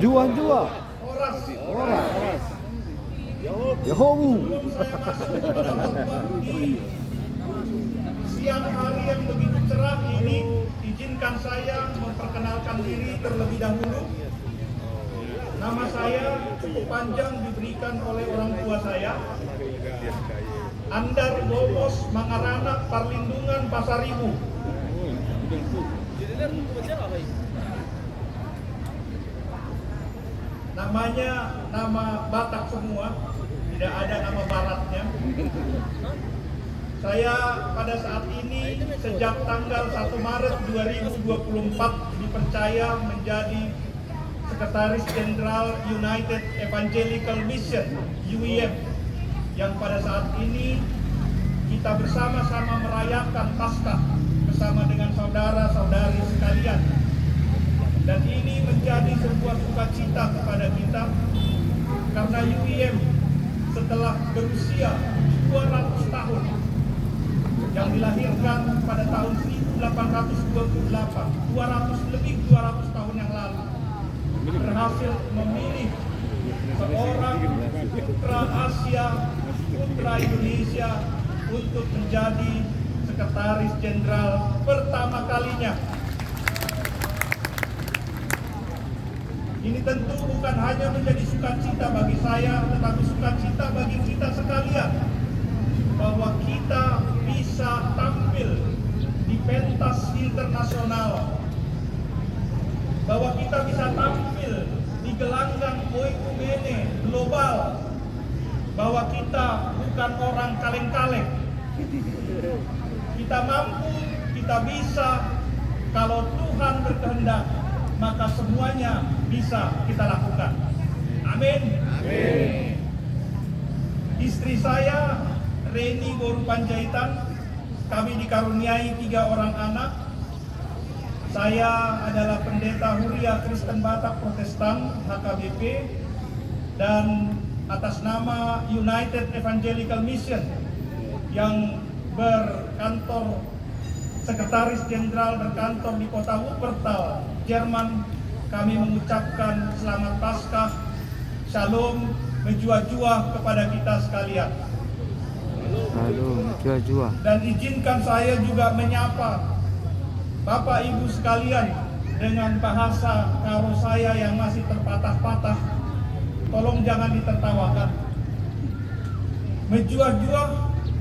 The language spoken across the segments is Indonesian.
Jua. Horas. Yehomu. Sebelum saya masuk ke dalam khotbah di siang hari yang begitu cerah ini, izinkan saya memperkenalkan diri terlebih dahulu. Nama saya cukup panjang, diberikan oleh orang tua saya. Andar Bobos Mangarana Parlindungan Pasaribu. Namanya nama Batak semua, tidak ada nama baratnya. Saya pada saat ini sejak tanggal 1 Maret 2024 dipercaya menjadi Sekretaris Jenderal United Evangelical Mission (UEM), yang pada saat ini kita bersama-sama merayakan Paskah bersama dengan saudara-saudari sekalian. Dan ini menjadi sebuah sukacita kepada kita karena UEM setelah berusia 200 tahun, yang dilahirkan pada tahun 1828, 200 tahun yang lalu, berhasil memilih seorang putra Asia, putra Indonesia untuk menjadi Sekretaris Jenderal pertama kalinya. Ini tentu bukan hanya menjadi sukacita bagi saya, tetapi sukacita bagi kita sekalian, bahwa kita bisa tampil di pentas internasional, bahwa kita bisa tampil di gelanggang Oikumene global, bahwa kita bukan orang kaleng-kaleng. Kita mampu, kita bisa, kalau Tuhan berkehendak, maka semuanya bisa kita lakukan. Amin. Amin. Istri saya, Reni Boru Panjaitan, kami dikaruniai 3 orang anak. Saya adalah pendeta Huria Kristen Batak Protestan HKBP, dan atas nama United Evangelical Mission yang berkantor Sekretaris Jenderal berkantor di kota Wuppertal, Jerman, kami mengucapkan selamat Paskah, Shalom, menjua-jua kepada kita sekalian. Dan izinkan saya juga menyapa Bapak Ibu sekalian dengan bahasa karo saya yang masih terpatah-patah. Tolong jangan ditertawakan. Menjua-jua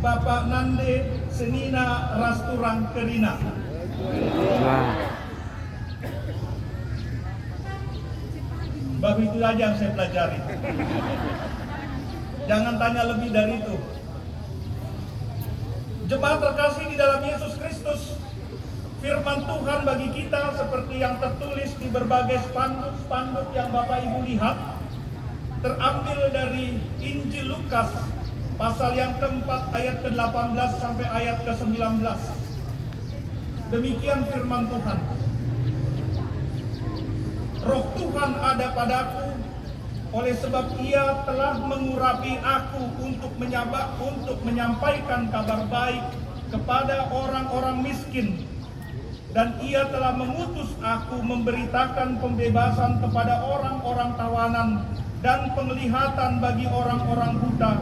Bapak Nande Senina Rasturang Kerina. Baru itu aja yang saya pelajari. Jangan tanya lebih dari itu. Jemaat terkasih di dalam Yesus Kristus, firman Tuhan bagi kita seperti yang tertulis di berbagai spanduk-spanduk yang Bapak Ibu lihat, terambil dari Injil Lukas pasal yang keempat ayat ke-18 sampai ayat ke-19. Demikian firman Tuhan. Roh Tuhan ada padaku, oleh sebab Ia telah mengurapi aku untuk menyampaikan kabar baik kepada orang-orang miskin, dan Ia telah mengutus aku memberitakan pembebasan kepada orang-orang tawanan dan penglihatan bagi orang-orang buta,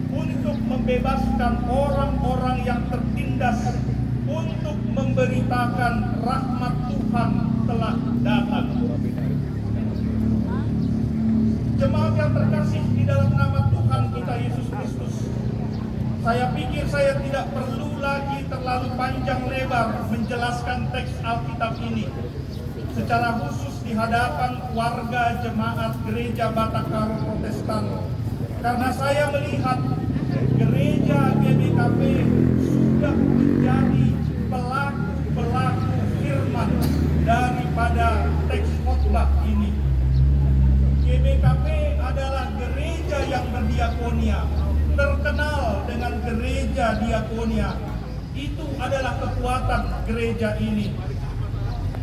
untuk membebaskan orang-orang yang tertindas, untuk memberitakan rahmat Tuhan telah datang. Jemaat yang terkasih di dalam nama Tuhan kita Yesus Kristus, saya pikir saya tidak perlu lagi terlalu panjang lebar menjelaskan teks Alkitab ini secara khusus di hadapan warga jemaat Gereja Batak Karo Protestan, karena saya melihat Gereja GBKP sudah menjadi pelaku firman daripada teks khotbah ini. GBKP adalah gereja yang berdiakonia, terkenal dengan gereja diakonia. Itu adalah kekuatan gereja ini.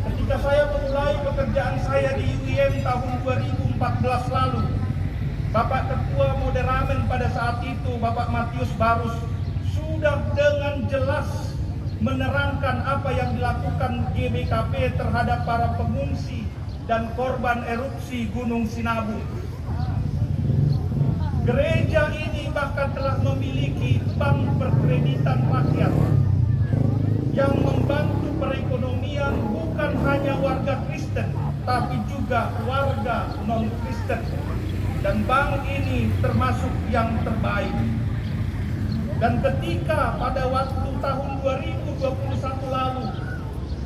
Ketika saya memulai pekerjaan saya di UEM tahun 2014 lalu, Bapak Ketua Moderamen pada saat itu, Bapak Matius Barus, sudah dengan jelas menerangkan apa yang dilakukan GBKP terhadap para pengungsi dan korban erupsi Gunung Sinabung. Gereja ini bahkan telah memiliki bank perkreditan rakyat yang membantu perekonomian bukan hanya warga Kristen, tapi juga warga non-Kristen. Dan bank ini termasuk yang terbaik. Dan ketika pada waktu tahun 2021 lalu,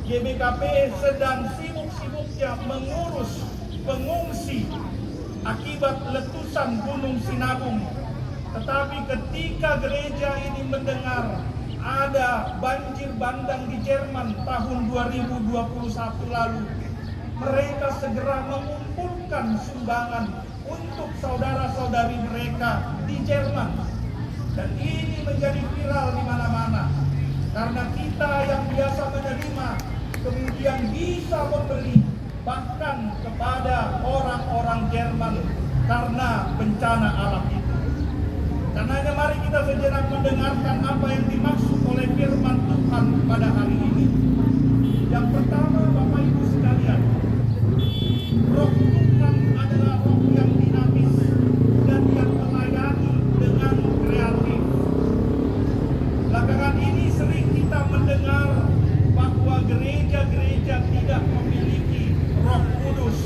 GBKP sedang sibuk-sibuknya mengurus pengungsi akibat letusan Gunung Sinabung. Tetapi ketika gereja ini mendengar ada banjir bandang di Jerman tahun 2021 lalu, mereka segera mengumpulkan sumbangan untuk saudara-saudari mereka di Jerman. Dan ini menjadi viral di mana-mana. Karena kita yang biasa menerima, kemudian bisa memberi bahkan kepada orang-orang Jerman karena bencana alam itu. Karenanya mari kita sejenak mendengarkan apa yang dimaksud oleh firman Tuhan pada hari ini. Yang pertama, Bapak Ibu sekalian, Roh Tuhan adalah roh yang dinamis dan yang melayani dengan kreatif. Belakangan ini sering kita mendengar bahwa gereja-gereja tidak memiliki Roh Kudus.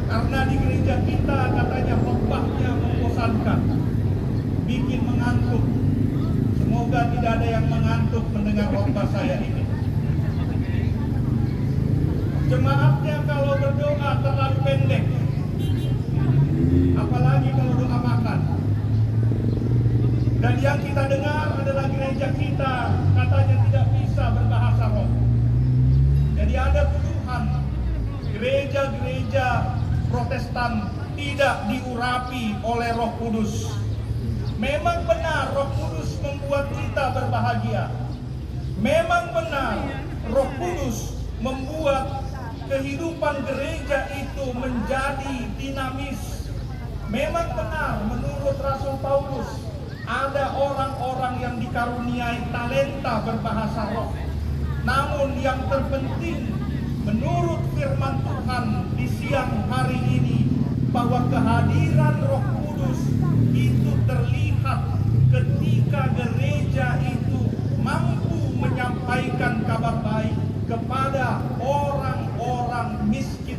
Karena di gereja kita katanya khotbahnya membosankan, bikin mengantuk. Semoga tidak ada yang mengantuk mendengar khotbah saya ini. Jemaatnya kalau berdoa terlalu pendek, apalagi kalau doa makan. Dan yang kita dengar adalah gereja kita katanya tidak bisa berbahasa roh. Jadi ada tuduhan gereja-gereja Protestan tidak diurapi oleh Roh Kudus. Memang benar Roh Kudus membuat kita berbahagia. Memang benar Roh Kudus membuat kehidupan gereja itu menjadi dinamis. Memang benar menurut Rasul Paulus ada orang-orang yang dikaruniai talenta berbahasa roh. Namun yang terpenting menurut firman Tuhan di siang hari ini bahwa kehadiran Roh Kudus itu terlihat ketika gereja itu mampu menyampaikan kabar baik kepada orang-orang miskin.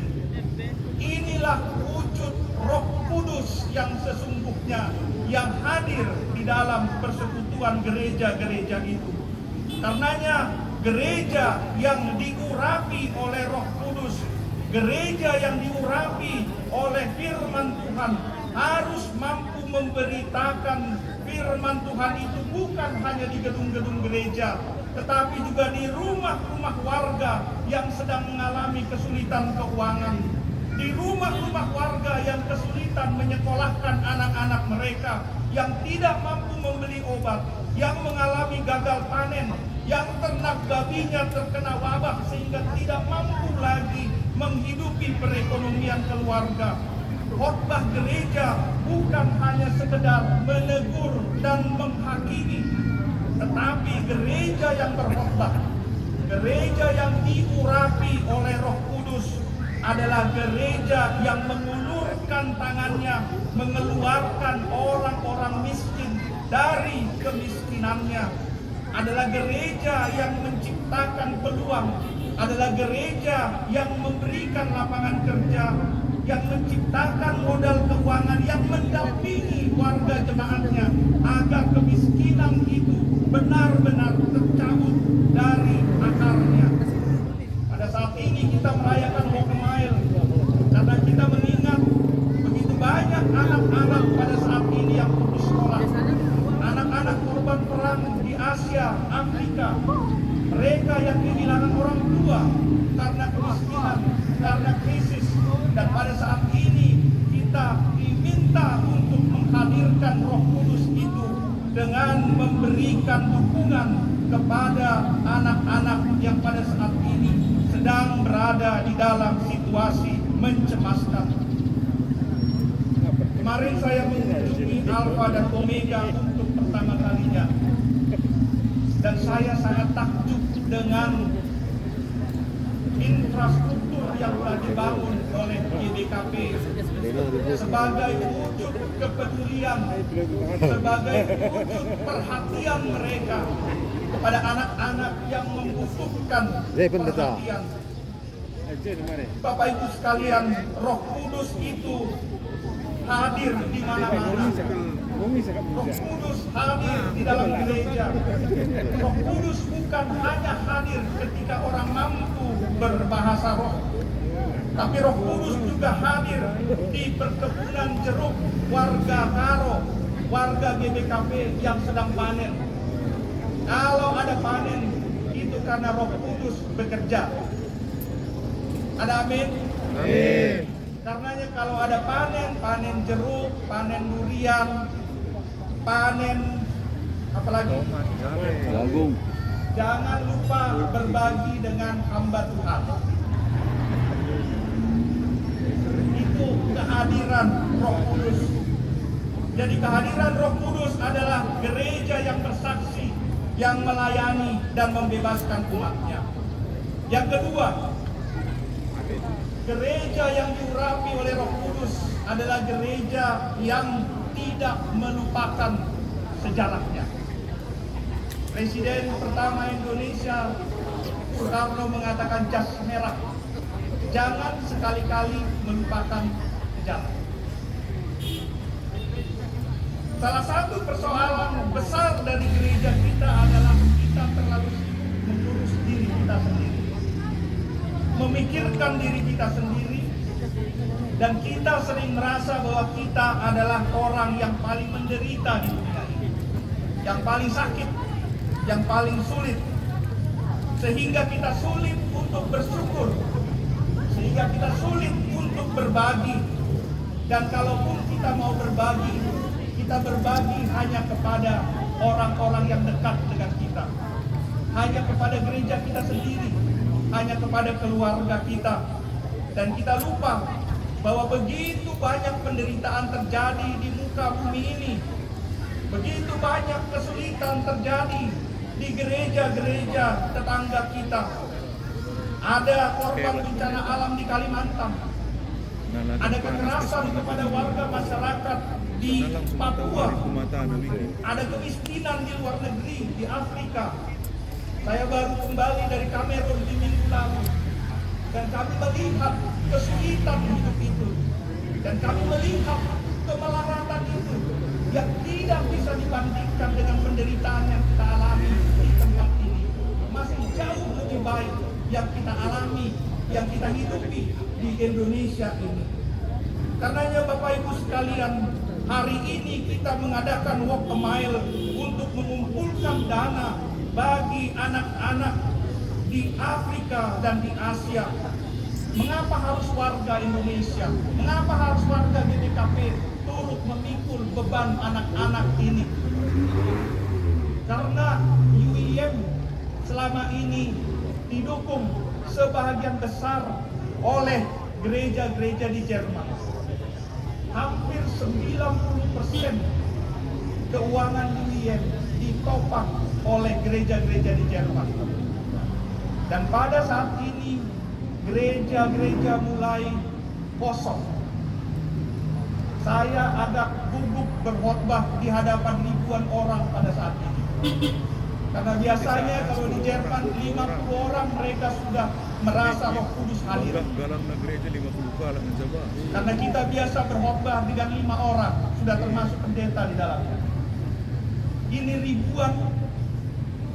Inilah wujud Roh Kudus yang sesungguhnya yang hadir di dalam persekutuan gereja-gereja itu. Karenanya gereja yang diurapi oleh Roh Kudus, gereja yang diurapi oleh firman Tuhan harus mampu memberitakan firman Tuhan itu bukan hanya di gedung-gedung gereja, tetapi juga di rumah-rumah warga yang sedang mengalami kesulitan keuangan, di rumah-rumah warga yang kesulitan menyekolahkan anak-anak mereka, yang tidak mampu membeli obat, yang mengalami gagal panen, yang ternak babinya terkena wabah sehingga tidak mampu lagi menghidupi perekonomian keluarga. Khotbah gereja bukan hanya sekedar menegur dan menghakimi, tetapi gereja yang berkhotbah, gereja yang diurapi oleh Roh Kudus adalah gereja yang mengulurkan tangannya, mengeluarkan orang-orang miskin dari kemiskinannya, adalah gereja yang menciptakan peluang, adalah gereja yang memberikan lapangan kerja, yang menciptakan modal keuangan, yang mendampingi warga jemaatnya agar kemiskinan itu benar-benar tercabut dari akarnya. Pada saat ini kita merayakan Walk a Mile karena kita mengingat begitu banyak anak-anak pada saat ini yang putus sekolah, anak-anak korban perang di Asia, Afrika, mereka yang kehilangan orang tua karena kemiskinan, karena krisis. Dan pada saat ini kita diminta untuk menghadirkan Roh Kudus itu dengan memberikan dukungan kepada anak-anak yang pada saat ini sedang berada di dalam situasi mencemaskan. Kemarin saya mengunjungi Alpha dan Omega untuk pertama kalinya, dan saya sangat takjub dengan infrastruktur yang telah dibangun oleh GBKP sebagai wujud kepedulian, sebagai wujud perhatian mereka kepada anak-anak yang membutuhkan perhatian. Bapak Ibu sekalian, Roh Kudus itu hadir di mana-mana. Roh Kudus hadir di dalam gereja. Roh Kudus bukan hanya hadir ketika orang mampu berbahasa roh, tapi Roh Kudus juga hadir di perkebunan jeruk warga Karo, warga GBKP yang sedang panen. Kalau ada panen, itu karena Roh Kudus bekerja. Ada amin? Amin. Karenanya kalau ada panen jeruk, panen durian, panen apalagi? Jagung. Jangan lupa berbagi dengan hamba Tuhan. Itu kehadiran Roh Kudus. Jadi kehadiran Roh Kudus adalah gereja yang bersaksi, yang melayani dan membebaskan umatnya. Yang kedua, gereja yang diurapi oleh Roh Kudus adalah gereja yang tidak melupakan sejarahnya. Presiden pertama Indonesia, Soekarno, mengatakan jas merah. Jangan sekali-kali melupakan sejarah. Salah satu persoalan besar dari gereja kita adalah kita terlalu sibuk mengurus diri kita sendiri, memikirkan diri kita sendiri, dan kita sering merasa bahwa kita adalah orang yang paling menderita di dunia ini, yang paling sakit, yang paling sulit, sehingga kita sulit untuk bersyukur, sehingga kita sulit untuk berbagi. Dan kalaupun kita mau berbagi, kita berbagi hanya kepada orang-orang yang dekat dengan kita, hanya kepada gereja kita sendiri, hanya kepada keluarga kita. Dan kita lupa bahwa begitu banyak penderitaan terjadi di muka bumi ini, begitu banyak kesulitan terjadi di gereja-gereja tetangga kita. Ada korban bencana alam di Kalimantan, ada kekerasan kepada warga masyarakat di Papua, ada kemiskinan di luar negeri, di Afrika. Saya baru kembali dari Kamerun di minggu lalu, dan kami melihat kesulitan hidup itu, dan kami melihat kemelaratan itu yang tidak bisa dibandingkan dengan penderitaan yang kita alami di tempat ini. Masih jauh lebih baik yang kita alami, yang kita hidupi di Indonesia ini. Karenanya Bapak Ibu sekalian, hari ini kita mengadakan Walk a Mile untuk mengumpulkan dana bagi anak-anak di Afrika dan di Asia. Mengapa harus warga Indonesia? Mengapa harus warga GBKP turut memikul beban anak-anak ini? Karena UIM selama ini didukung sebagian besar oleh gereja-gereja di Jerman. Hampir 90% keuangan UIM ditopang oleh gereja-gereja di Jerman. Dan pada saat ini gereja-gereja mulai kosong. Saya agak gugup berkhotbah di hadapan ribuan orang pada saat ini. Karena biasanya kalau di Jerman 50 orang mereka sudah merasa Roh Kudus hadir. Karena kita biasa berkhotbah dengan 5 orang, sudah termasuk pendeta di dalamnya. Ini ribuan.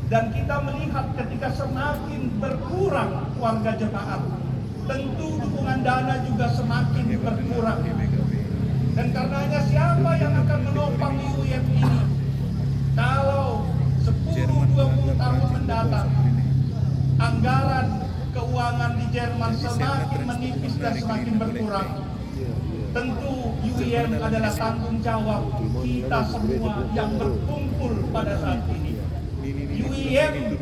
Dan kita melihat ketika semakin berkurang warga jemaat, tentu dukungan dana juga semakin berkurang. Dan karenanya siapa yang akan menopang UIM ini? Kalau 10-20 tahun mendatang, anggaran keuangan di Jerman semakin menipis dan semakin berkurang, tentu UIM adalah tanggung jawab kita semua yang berkumpul pada saat ini. UIM,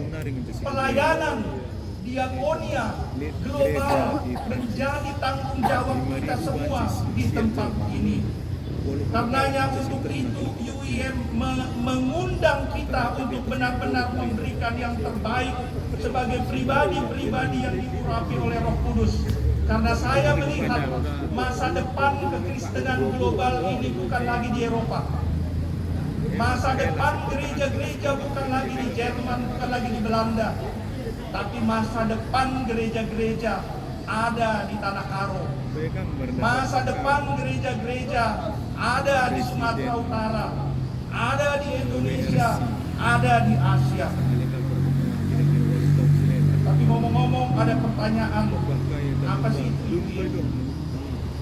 pelayanan, diakonia global menjadi tanggung jawab kita semua di tempat ini. Karenanya untuk itu UIM mengundang kita untuk benar-benar memberikan yang terbaik sebagai pribadi-pribadi yang diurapi oleh Roh Kudus. Karena saya melihat masa depan kekristenan global ini bukan lagi di Eropa. Masa depan gereja-gereja bukan lagi di Jerman, bukan lagi di Belanda. Tapi masa depan gereja-gereja ada di Tanah Karo. Masa depan gereja-gereja ada di Sumatera Utara, ada di Indonesia, ada di Asia. Tapi ngomong-ngomong ada pertanyaan, apa sih itu UIM?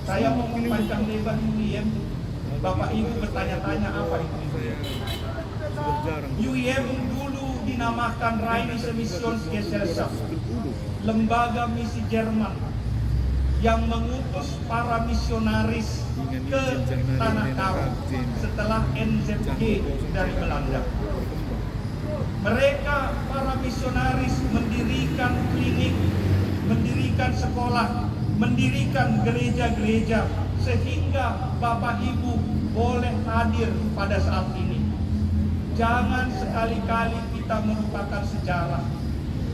Saya mau mempanjang lebar UIM. Bapak Ibu bertanya-tanya apa itu? UIM dulu dinamakan Rheinische Missionsgesellschaft, lembaga misi Jerman yang mengutus para misionaris ke Tanah Karo setelah NZG dari Belanda. Mereka para misionaris mendirikan klinik, mendirikan sekolah, mendirikan gereja-gereja sehingga Bapak Ibu boleh hadir pada saat ini. Jangan sekali-kali kita melupakan sejarah.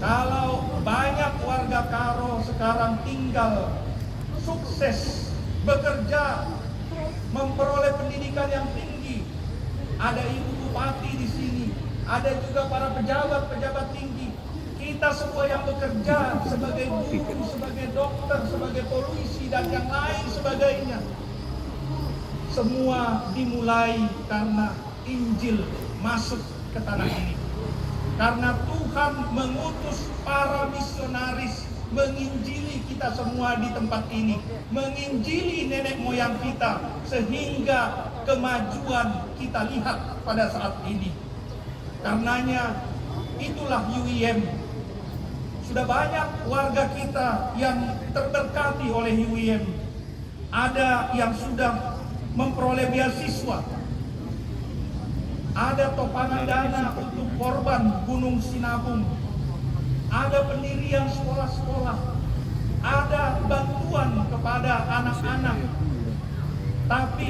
Kalau banyak warga Karo sekarang tinggal sukses, bekerja, memperoleh pendidikan yang tinggi, ada Ibu Bupati di sini, ada juga para pejabat-pejabat tinggi. Kita semua yang bekerja sebagai guru, sebagai dokter, sebagai polisi, dan yang lain sebagainya. Semua dimulai karena Injil masuk ke tanah ini. Karena Tuhan mengutus para misionaris menginjili kita semua di tempat ini, menginjili nenek moyang kita, sehingga kemajuan kita lihat pada saat ini. Karenanya itulah UIM. Sudah banyak warga kita yang terberkati oleh UIM. Ada yang sudah memperoleh beasiswa, ada topangan dana untuk korban Gunung Sinabung, ada pendirian sekolah-sekolah, ada bantuan kepada anak-anak. Tapi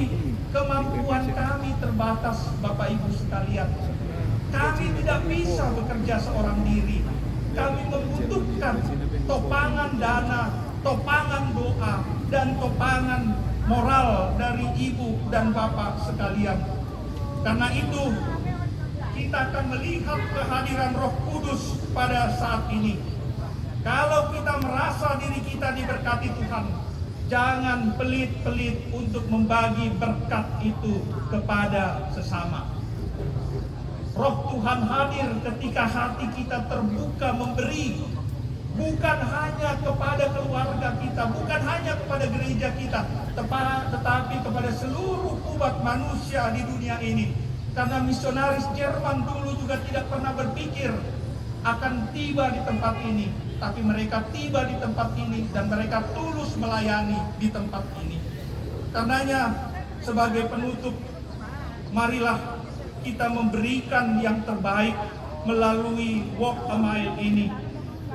kemampuan kami terbatas, Bapak Ibu sekalian. Kami tidak bisa bekerja seorang diri. Kami membutuhkan topangan dana, topangan doa, dan topangan moral dari Ibu dan Bapak sekalian. Karena itu kita akan melihat kehadiran Roh Kudus pada saat ini. Kalau kita merasa diri kita diberkati Tuhan, jangan pelit-pelit untuk membagi berkat itu kepada sesama. Roh Tuhan hadir ketika hati kita terbuka memberi, bukan hanya kepada keluarga kita, bukan hanya kepada gereja kita, tetapi kepada seluruh umat manusia di dunia ini. Karena misionaris Jerman dulu juga tidak pernah berpikir akan tiba di tempat ini, tapi mereka tiba di tempat ini dan mereka tulus melayani di tempat ini. Karenanya sebagai penutup, marilah kita memberikan yang terbaik melalui Walk a Mile ini.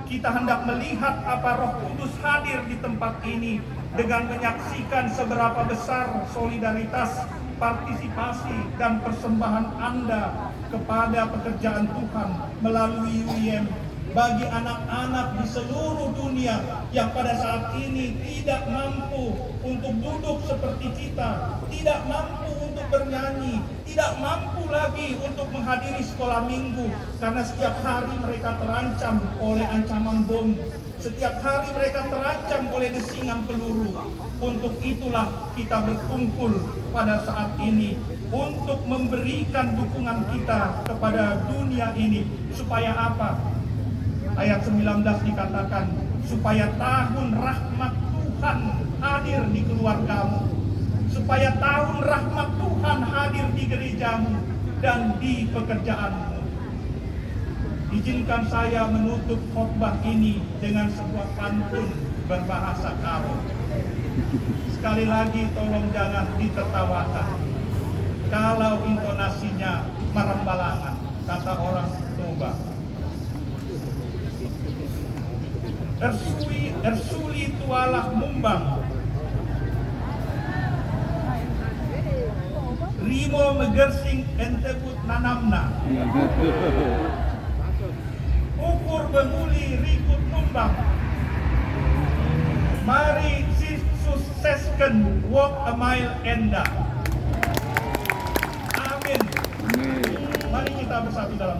Kita hendak melihat apa Roh Kudus hadir di tempat ini dengan menyaksikan seberapa besar solidaritas, partisipasi, dan persembahan Anda kepada pekerjaan Tuhan melalui UIM bagi anak-anak di seluruh dunia yang pada saat ini tidak mampu untuk duduk seperti kita, tidak mampu untuk bernyanyi, tidak mampu lagi untuk menghadiri sekolah minggu karena setiap hari mereka terancam oleh ancaman bom, setiap hari mereka terancam oleh desingan peluru. Untuk itulah kita berkumpul pada saat ini untuk memberikan dukungan kita kepada dunia ini. Supaya apa? Ayat 19 dikatakan, supaya tahun rahmat Tuhan hadir di keluargamu, supaya tahun rahmat Tuhan hadir di gerejamu dan di pekerjaanmu. Izinkan saya menutup khotbah ini dengan sebuah pantun berbahasa Karo. Sekali lagi tolong jangan ditertawakan kalau intonasinya merambalangan, kata orang Toba. Ersuli tualah mumbang, Imo megersing entebut nanamna. Ukur bemuli rikut numbang. Mari sukseskan walk a mile enda. Amin. Mari kita bersatu dalam